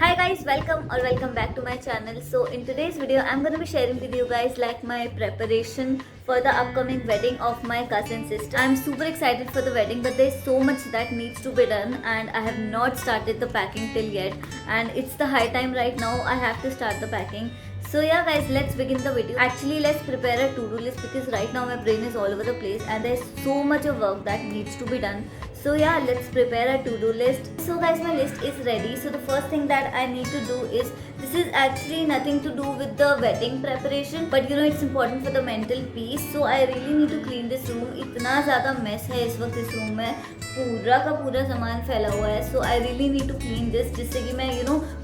Hi guys, welcome back to my channel. So in today's video I'm going to be sharing with you guys like my preparation for the upcoming wedding of my cousin sister. I'm super excited for the wedding, but there's so much that needs to be done and I have not started the packing till yet, and it's the high time right now. I have to start the packing. So yeah guys, let's begin the video. Actually, let's prepare a to-do list because right now my brain is all over the place and there's so much of work that needs to be done. So yeah, let's prepare a to-do list. So guys, my list is ready. So the first thing that I need to do is, this is actually nothing to do with the wedding preparation, but you know it's important for the mental peace. So I really need to clean this room. इतना ज़्यादा mess है इस वक्त इस room में, पूरा का पूरा सामान फैला हुआ है. So I really need to clean this जिससे कि मैं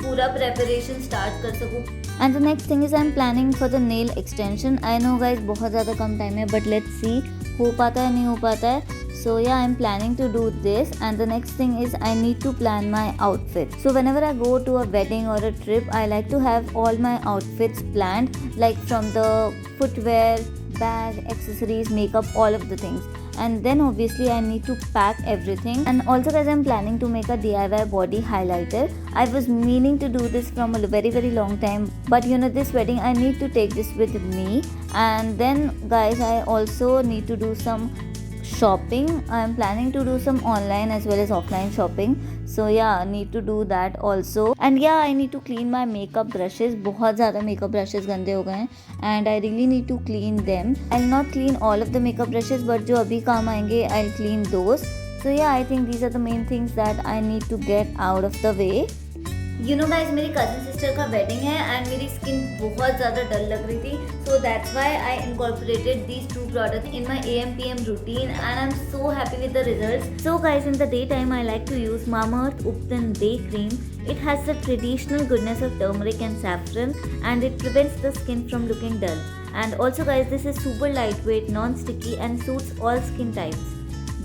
पूरा preparation start कर सकूँ. And the next thing is I'm planning for the nail extension. I know guys बहुत ज़्यादा कम time है, but let's see हो पाता है नहीं हो पाता है. So yeah, I'm planning to do this, and the next thing is I need to plan my outfit. So whenever I go to a wedding or a trip, I like to have all my outfits planned, like from the footwear, bag, accessories, makeup, all of the things. And then obviously I need to pack everything. And also guys, I'm planning to make a DIY body highlighter. I was meaning to do this from a very long time, but you know this wedding I need to take this with me. And then guys, I also need to do some shopping. I'm planning to do some online as well as offline shopping. So yeah, need to do that also. And yeah, I need to clean my makeup brushes. बहुत ज़्यादा makeup brushes गंदे हो गए हैं and I really need to clean them. I'll not clean all of the makeup brushes, but जो अभी काम आएंगे I'll clean those. So yeah, I think these are the main things that I need to get out of the way. You know guys, मेरी cousin sister का wedding है and मेरी skin बहुत ज़्यादा dull लग रही थी. So that's why I incorporated these two products in my AM/PM routine and I'm so happy with the results. So guys, in the daytime I like to use Mamaearth Upton Day Cream. It has the traditional goodness of turmeric and saffron and it prevents the skin from looking dull. And also guys, this is super lightweight, non-sticky and suits all skin types.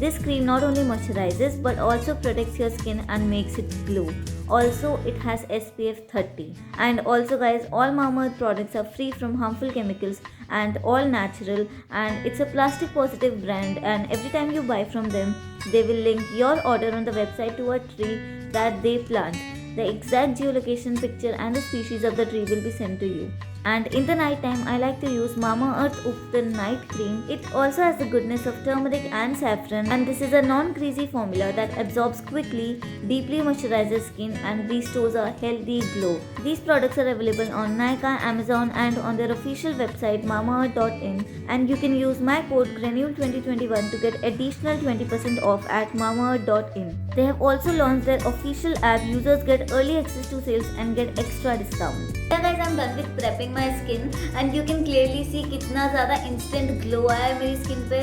This cream not only moisturizes but also protects your skin and makes it glow. Also, it has SPF 30. And also guys, all Mamaearth products are free from harmful chemicals and all natural, and it's a plastic positive brand, and every time you buy from them, they will link your order on the website to a tree that they plant. The exact geolocation picture and the species of the tree will be sent to you. And in the night time, I like to use Mamaearth Upton Night Cream. It also has the goodness of turmeric and saffron, and this is a non-greasy formula that absorbs quickly, deeply moisturizes skin and restores a healthy glow. These products are available on Nykaa, Amazon and on their official website mamaearth.in, and you can use my code GRANULE2021 to get additional 20% off at mamaearth.in. They have also launched their official app. Users get early access to sales and get extra discount. Yeah guys, I'm done with prepping my skin and you can clearly see कितना ज़्यादा instant glow आया है मेरी skin पे,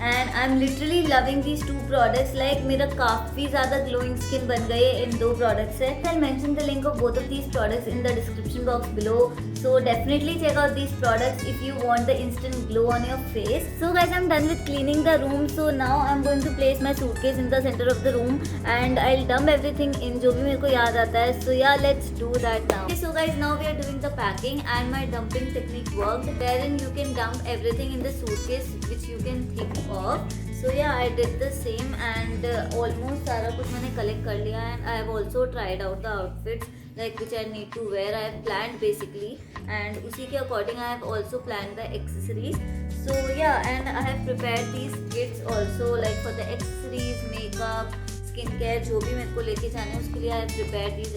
and I'm literally loving these two products. Like मेरा काफ़ी ज़्यादा glowing skin बन गई है इन दो products से. I'll mention the link of both of these products in the description box below. So definitely check out these products if you want the instant glow on your face. So guys, I'm done with cleaning the room. So now I'm going to place my suitcase in the center of the room and I'll dump everything in जो भी मेरे को याद आता है. So yeah, let's do that now. Okay, so guys, now we are doing the packing and my dumping technique worked, wherein you can dump everything in the suitcase which you can think of. So yeah, I did the same and almost सारा कुछ मैंने collect कर लिया, and I have also tried out the outfits like which I need to wear. I have planned basically, and उसी के according I have also planned the accessories. So yeah, and I have prepared these kits also, like for the accessories, makeup, skincare, जो भी मेरे को लेके जाने हैं उसके लिए I have prepared these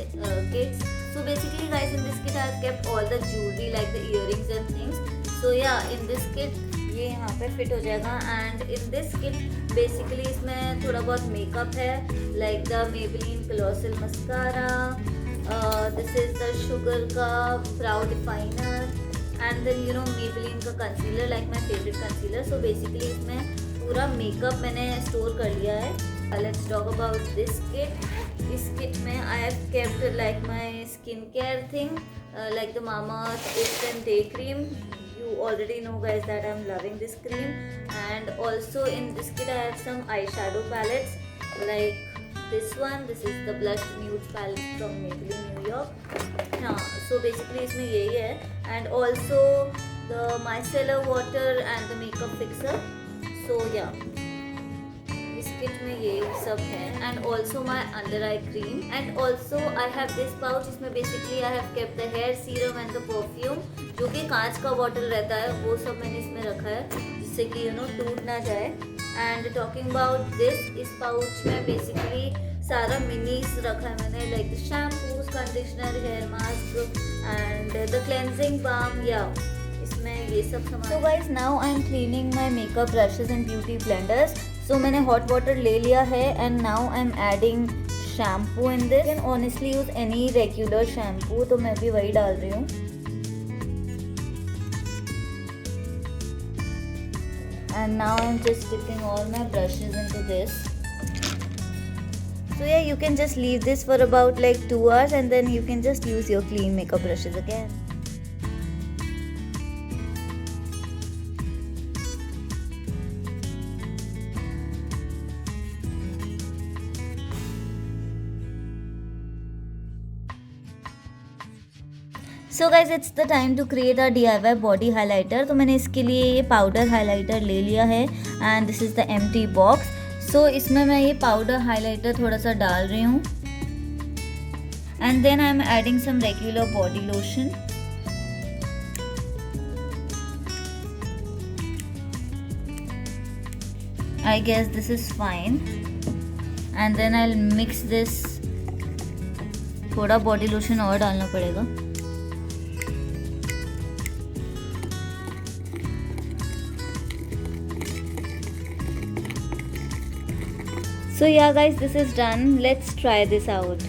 kits. So basically guys, in this kit I have kept all the jewelry like the earrings and things. So yeah, in this kit ये यहाँ पे फिट हो जाएगा. And in this kit basically इसमें थोड़ा बहुत makeup है, like the Maybelline colossal mascara, this is the Sugar का brow definer, and then you know Maybelline का concealer, like my favourite concealer. So basically इसमें पूरा मेकअप मैंने स्टोर कर लिया है. Let's talk about this kit. इस किट में I have kept like my skin care thing, like the Mamaearth Upton Day Cream. You already know guys that I'm loving this cream. And also in this kit I have some eyeshadow palettes like this one. This is the blush nude palette from Maybelline New York. हाँ, so basically इसमें यही है. And also the micellar water and the makeup fixer. So yeah, किट में ये सब है and also my under eye cream and also I have this pouch. इसमें basically I have kept the hair serum and the perfume, जो कि कांच का बॉटल रहता है, वो सब मैंने इसमें रखा है जिससे कि टूट ना जाए. एंड टॉकिंग अबाउट दिस, इस पाउच में बेसिकली सारा मिनीस रखा है मैंने, like shampoos, conditioner, hair mask and the cleansing balm. या इसमें ये सब सामान. So guys, now I am cleaning my makeup brushes and beauty blenders. So मैंने हॉट वाटर ले लिया है and now I am adding shampoo in this. Can honestly use any regular shampoo, तो मैं भी वही डाल रही हूँ. And now I'm just dipping all my brushes into this. So yeah, you can just leave this for about like 2 hours and then you can just use your clean makeup brushes again. So guys, it's the time to create a DIY body highlighter. तो मैंने इसके लिए ये powder highlighter ले लिया है and this is the empty box. So इसमें मैं ये पाउडर हाइलाइटर थोड़ा सा डाल रही हूँ and then I am adding some regular body lotion. I guess this is fine and then I will mix this. थोड़ा बॉडी लोशन और डालना पड़ेगा. So yeah guys, this is done. Let's try this out.